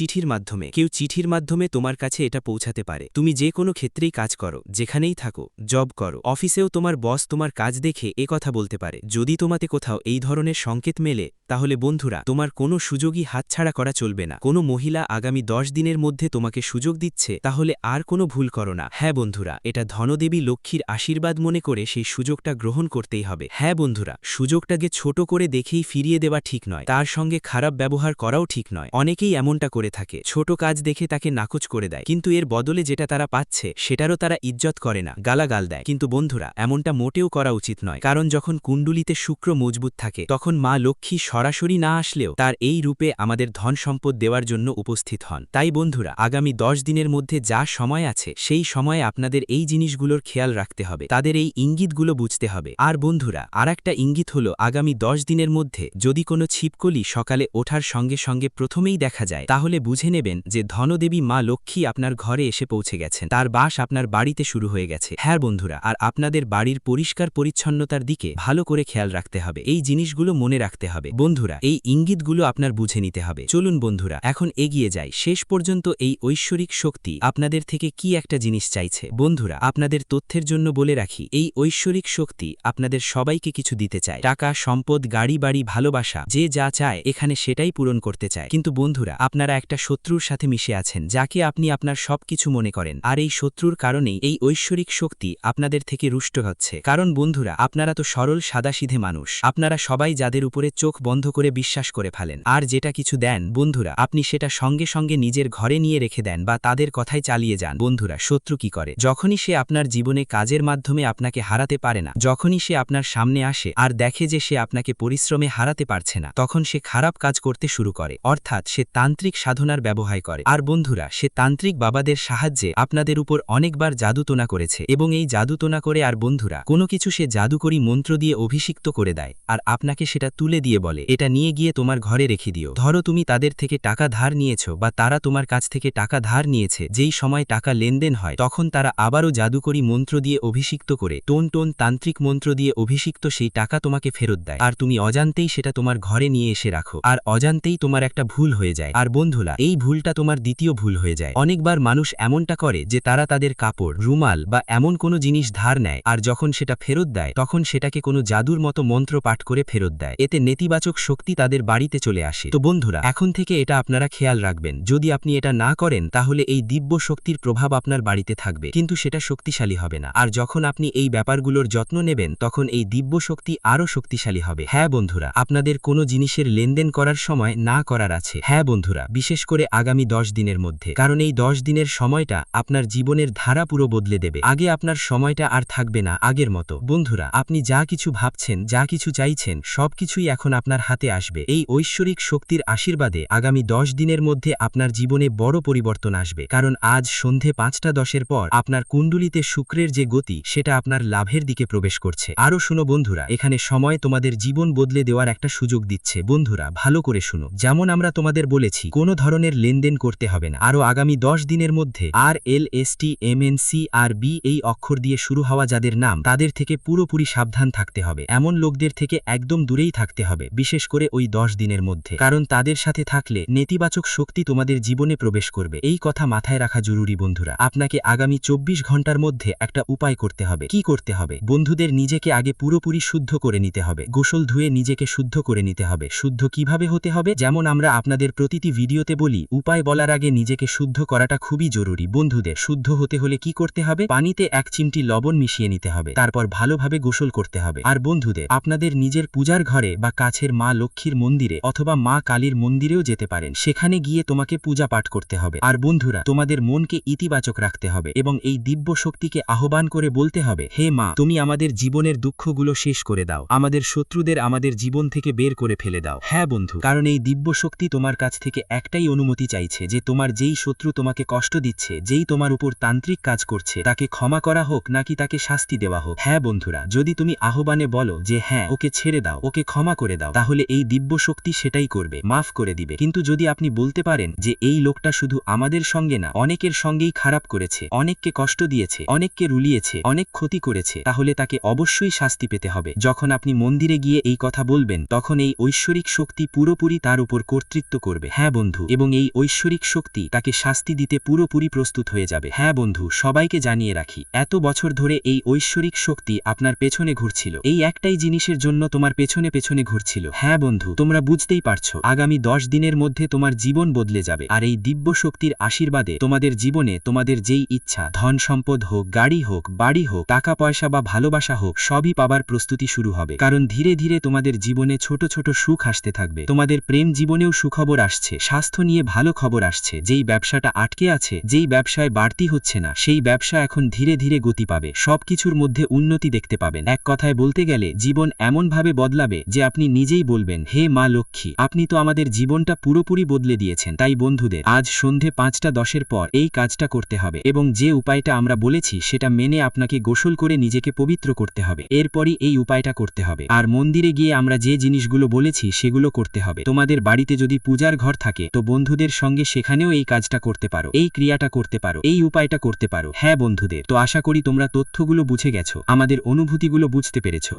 চিঠির মাধ্যমে তোমার কাছে এটা পৌঁছাতে পারে। তুমি যে কোনো ক্ষেত্রেই কাজ করো, যেখানেই থাকো, জব করো, অফিসেও তোমার বস তোমার কাজ দেখে কথা বলতে পারে। যদি তোমাতে কোথাও এই ধরনের সংকেত মেলে তাহলে বন্ধুরা তোমার কোনো সুযোগই হাতছাড়া করা চলবে না। কোনো মহিলা আগামী 10 দিনের মধ্যে তোমাকে সুযোগ দিচ্ছে তাহলে আর কোনো ভুল করো না। হ্যাঁ বন্ধুরা, এটা ধনদেবী লক্ষ্মীর আশীর্বাদ মনে করে সেই সুযোগটা গ্রহণ করতেই হবে। হ্যাঁ বন্ধুরা, সুযোগটাকে ছোট করে দেখেই ফিরিয়ে দেওয়া ঠিক নয়, তার সঙ্গে খারাপ ব্যবহার করাও ঠিক নয়। অনেকেই এমনটা করে থাকে, ছোট কাজ দেখে তাকে নাকচ করে দেয়, কিন্তু এর বদলে যেটা তারা পাচ্ছে সেটারও তারা ইজ্জত করে না, গালাগাল দেয়। কিন্তু বন্ধুরা, এমনটা মোটেও করা উচিত নয়, কারণ যখন কুণ্ডুলিতে শুক্র মজবুত থাকে তখন মা লক্ষ্মী সরাসরি না আসলেও তার এই রূপে আমাদের ধন সম্পদ দেওয়ার জন্য উপস্থিত হন। তাই বন্ধুরা, আগামী 10 দিনের মধ্যে যা সময় আছে সেই সময়ে আপনাদের এই জিনিসগুলোর খেয়াল রাখতে হবে, তাদের এই ইঙ্গিতগুলো বুঝতে হবে। আর বন্ধুরা, আর একটা ইঙ্গিত হলো আগামী 10 দিনের মধ্যে যদি কোনো ছিপকলি সকালে ওঠার সঙ্গে সঙ্গে প্রথমেই দেখা যায় তাহলে বুঝে নেবেন যে ধনদেবী মা লক্ষ্মী আপনার ঘরে এসে পৌঁছে গেছেন। তার বাস আপনার বাড়িতে শুরু হয়ে গেছে। হ্যাঁ বন্ধুরা, আর আপনাদের বাড়ির পরিষ্কার পরিচ্ছন্নতার দিকে ভালো করে খেয়াল রাখতে হবে। এই জিনিসগুলো মনে রাখতে হবে বন্ধুরা, এই ইঙ্গিতগুলো আপনার বুঝে নিতে হবে। চলুন বন্ধুরা, এখন এগিয়ে যাই। শেষ পর্যন্ত এই ঐশ্বরিক শক্তি আপনাদের থেকে কি একটা জিনিস চাইছে। বন্ধুরা, আপনাদের তথ্যের জন্য বলে রাখি, এই ঐশ্বরিক শক্তি আপনাদের সবাইকে কিছু দিতে চায়। টাকা, সম্পদ, গাড়ি, বাড়ি, ভালোবাসা, যে যা চায় এখানে সেটাই পূরণ করতে চায়। কিন্তু বন্ধুরা, আপনারা একটা শত্রুর সাথে মিশে আছেন, যাকে আপনি আপনার সবকিছু মনে করেন। আর এই শত্রুর কারণেই এই ঐশ্বরিক শক্তি আপনাদের থেকে রুষ্ট হচ্ছে। কারণ বন্ধুরা, আপনারা তো সরল সাদাসিধে মানুষ। আপনারা সবাই যাদের উপরে চোখ বন্ধ করে বিশ্বাস করে ফেলেন, আর যেটা কিছু দেন বন্ধুরা, আপনি সেটা সঙ্গে সঙ্গে নিজের ঘরে নিয়ে রেখে দেন বা তাদের কথাই চালিয়ে যান। বন্ধুরা, শত্রু কি করে? যখনই সে আপনার জীবনে কাজের মাধ্যমে আপনাকে হারাতে পারে না, যখনই সে আপনার সামনে আসে আর দেখে যে সে আপনাকে পরিশ্রমে হারাতে পারছে না, তখন সে খারাপ কাজ করতে শুরু করে। অর্থাৎ সে তান্ত্রিক সাধনার ব্যবহার করে। আর বন্ধুরা, সে তান্ত্রিক বাবাদের সাহায্যে আপনাদের উপর অনেকবার জাদুটোনা করেছে, এবং এই জাদুটোনা করে আর বন্ধুরা কোনো কিছু সে জাদুকরী মন্ত্র দিয়ে অভিষিক্ত করে দেয়, আর আপনাকে সেটা তুলে দিয়ে বলে, এটা নিয়ে গিয়ে তোমার ঘরে রেখে দিও। ধরো তুমি তাদের থেকে টাকা ধার নিয়েছো বা তারা তোমার কাছ থেকে টাকা ধার নিয়েছে, যেই সময় টাকা লেনদেন হয় তখন তারা আবারও জাদুকরী মন্ত্র দিয়ে অভিষিক্ত করে টোন তান্ত্রিক মন্ত্র দিয়ে অভিষিক্ত সেই টাকা তোমাকে ফেরত দেয়, আর তুমি অজান্তেই সেটা তোমার ঘরে নিয়ে এসে রাখো, আর অজান্তেই তোমার একটা ভুল হয়ে যায়। আর বন্ধুরা, এই ভুলটা তোমার দ্বিতীয় ভুল হয়ে যায়। অনেকবার মানুষ এমনটা করে যে তারা তাদের কাপড়, রুমাল বা এমন কোনো জিনিস ধার নেয়, আর যখন সেটা ফেরত দেয় তখন সেটাকে কোনো জাদুর মতো মন্ত্র পাঠ করে ফেরত দেয়। এতে নেতিবাচক শক্তি তাদের বাড়িতে চলে আসে। তো বন্ধুরা, এখন থেকে এটা আপনারা খেয়াল রাখবেন। যদি আপনি এটা না করেন তাহলে এই দিব্য শক্তির প্রভাব আপনার বাড়িতে থাকবে, কিন্তু সেটা শক্তিশালী হবে না। আর যখন আপনি এই ব্যাপারগুলোর যত্ন নেবেন তখন এই দিব্য শক্তি আরও শক্তিশালী হবে। হ্যাঁ বন্ধুরা, আপনাদের কোনো জিনিসের লেনদেন করার সময় না করার আছে। হ্যাঁ বন্ধুরা, বিশেষ করে আগামী 10 দিনের মধ্যে, কারণ এই 10 দিনের সময়টা আপনার জীবনের ধারা পুরো বদলে দেবে। আগে আপনার সময়টা আর থাকবে না আগের মতো। বন্ধুরা, আপনি যা কিছু ভাবছেন, যা কিছু চাইছেন, সবকিছুই এখন আপনার হাতে আসবে। এই ঐশ্বরিক শক্তির আশীর্বাদে আগামী 10 দিনের মধ্যে আপনার জীবনে বড় পরিবর্তন আসবে। কারণ আজ সন্ধে 5:10 পর আপনার কুণ্ডলিতে শুক্রের যে গতি, সেটা আপনার লাভের দিকে প্রবেশ করছে। আরও শুনো বন্ধুরা, এখানে সময় তোমাদের জীবন বদলে দেওয়ার একটা সুযোগ দিচ্ছে। বন্ধুরা, ভালো করে শুনো। যেমন আমরা তোমাদের বলেছি, কোনো ধরনের লেনদেন করতে হবে না। আরও আগামী 10 দিনের মধ্যে RLSTMNCRB এই অক্ষর দিয়ে শুরু হওয়া যাদের নাম, তাদের থেকে পুরোপুরি সাবধান থাকতে হবে। এমন লোকদের থেকে একদম দূরেই থাকতে হবে, বিশেষ করে ওই 10 দিনের মধ্যে, কারণ তাদের সাথে থাকলে নেতিবাচক শক্তি তোমাদের জীবনে প্রবেশ করবে। এই কথা মাথায় রাখা জরুরি বন্ধুরা। আপনাকে আগামী 24 ঘন্টার মধ্যে একটা উপায় করতে হবে। কি করতে হবে? বন্ধুদের, নিজেকে আগে পুরোপুরি শুদ্ধ করে নিতে হবে। গোসল ধুয়ে নিজেকে শুদ্ধ করে নিতে হবে। শুদ্ধ কিভাবে হতে হবে? যেমন আমরা আপনাদের প্রতিটি ভিডিওতে বলি, উপায় বলার আগে নিজেকে শুদ্ধ করাটা খুবই জরুরি। বন্ধুদের, শুদ্ধ হতে হলে কি করতে হবে? পানিতে 1 চিমটি লবণ মিশিয়ে নিতে হবে, তারপর ভালোভাবে গোসল করতে হবে। আর বন্ধুদের, আপনাদের নিজের পূজার ঘরে বা কাছের মা লক্ষ্মীর মন্দিরে অথবা মা কালীর মন্দিরেও যেতে পারেন। সেখানে গিয়ে তোমাকে পূজা পাঠ করতে হবে। আর বন্ধুরা, তোমাদের মনকে ইতিবাচক রাখতে হবে এবং এই দিব্য শক্তিকে আহ্বান করে বলতে হবে, হে মা, তুমি আমাদের জীবনের দুঃখগুলো শেষ করে দাও, আমাদের শত্রুদের আমাদের জীবন থেকে বের করে ফেলে দাও। হ্যাঁ বন্ধু, কারণ এই দিব্য শক্তি তোমার কাছ থেকে একটাই অনুমতি চাইছে, যে তোমার যেই শত্রু তোমাকে কষ্ট দিচ্ছে, যেই তোমার উপর তান্ত্রিক কাজ করছে, তাকে ক্ষমা করা হোক নাকি তাকে শাস্তি দেওয়া হোক। হ্যাঁ বন্ধুরা, যদি তুমি আহ্বানে বলো যে হ্যাঁ, ওকে ছেড়ে দাও, ওকে ক্ষমা করে দাও, তাহলে এই দিব্য শক্তি সেটাই করবে, মাফ করে দিবে। কিন্তু যদি আপনি বলতে পারেন যে এই লোকটা শুধু আমাদের সঙ্গে না, অনেকের সঙ্গেই খারাপ করেছে, অনেককে কষ্ট দিয়েছে, অনেককে রুলিয়েছে, অনেক ক্ষতি করেছে, তাহলে তাকে অবশ্যই শাস্তি পেতে হবে। যখন আপনি মন্দিরে গিয়ে এই কথা বলবেন, তখন এই ঐশ্বরিক শক্তি পুরোপুরি তার উপর কর্তৃত্ব করবে। হ্যাঁ বন্ধু, এবং এই ঐশ্বরিক শক্তি তাকে শাস্তি দিতে পুরোপুরি প্রস্তুত হয়ে যাবে। হ্যাঁ বন্ধু, সবাইকে জানিয়ে রাখি, এত বছর ধরে এই ঐশ্বরিক শক্তি আপনার পেছনে ঘুরছিল, এই একটাই জিনিসের জন্য তোমার পেছনে পেছনে ঘুরছিল। হ্যাঁ বন্ধু, তোমরা বুঝতেই পারছো, আগামী 10 দিনের মধ্যে তোমার জীবন বদলে যাবে। আর এই দিব্য শক্তির আশীর্বাদে তোমাদের জীবনে তোমাদের যেই ইচ্ছা, ধন সম্পদ হোক, গাড়ি হোক, বাড়ি হোক, টাকা পয়সা বা ভালোবাসা হোক, সবই পাবার প্রস্তুতি শুরু হবে। কারণ ধীরে ধীরে তোমাদের জীবনে ছোট ছোট সুখ আসতে থাকবে। তোমাদের প্রেম জীবনেও সুখবর আসছে, স্বাস্থ্য নিয়ে ভালো খবর আসছে। যেই ব্যবসাটা আটকে আছে, যেই ব্যবসায় বাড়তি হচ্ছে না, সেই ব্যবসা এখন ধীরে ধীরে গতি পাবে। সবকিছুর মধ্যে উন্নতি দেখতে পাবেন। এক কথায় বলতে গেলে জীবন এমনভাবে বদলাবে যে আপনি নিজেই বলবেন, হে মা লক্ষ্মী, আপনি তো আমাদের জীবনটা পুরোপুরি বদলে দিয়েছেন। তাই বন্ধুদের, আজ সন্ধে 5:10 পর এই কাজটা করতে হবে, এবং যে উপায়টা আমরা বলেছি সেটা মেনে আপনাকে গোসল করে নিজেকে পবিত্র করতে হবে। এরপরই এই উপায়টা করতে হবে। আর মন্দিরে গিয়ে আমরা যে জিনিসগুলো বলেছি সেগুলো করতে হবে। তোমাদের বাড়িতে যদি পূজার ঘর থাকে তো বন্ধুদের সঙ্গে সেখানেও এই কাজটা করতে পারো, এই ক্রিয়াটা করতে পারো। এই এই উপায়টা করতে পারো। হ্যাঁ বন্ধুদের, তো আশা করি তোমরা তথ্যগুলো বুঝে গেছো, আমাদের অনুভূতিগুলো বুঝতে পেরেছো।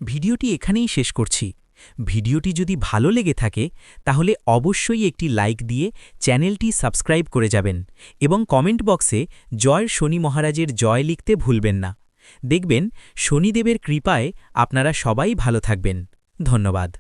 ভিডিওটি এখানেই শেষ করছি। ভিডিওটি যদি ভালো লেগে থাকে তাহলে অবশ্যই একটি লাইক দিয়ে চ্যানেলটি সাবস্ক্রাইব করে যাবেন এবং কমেন্ট বক্সে জয় শনি মহারাজের জয় লিখতে ভুলবেন না। দেখবেন শনিদেবের কৃপায় আপনারা সবাই ভালো থাকবেন। ধন্যবাদ।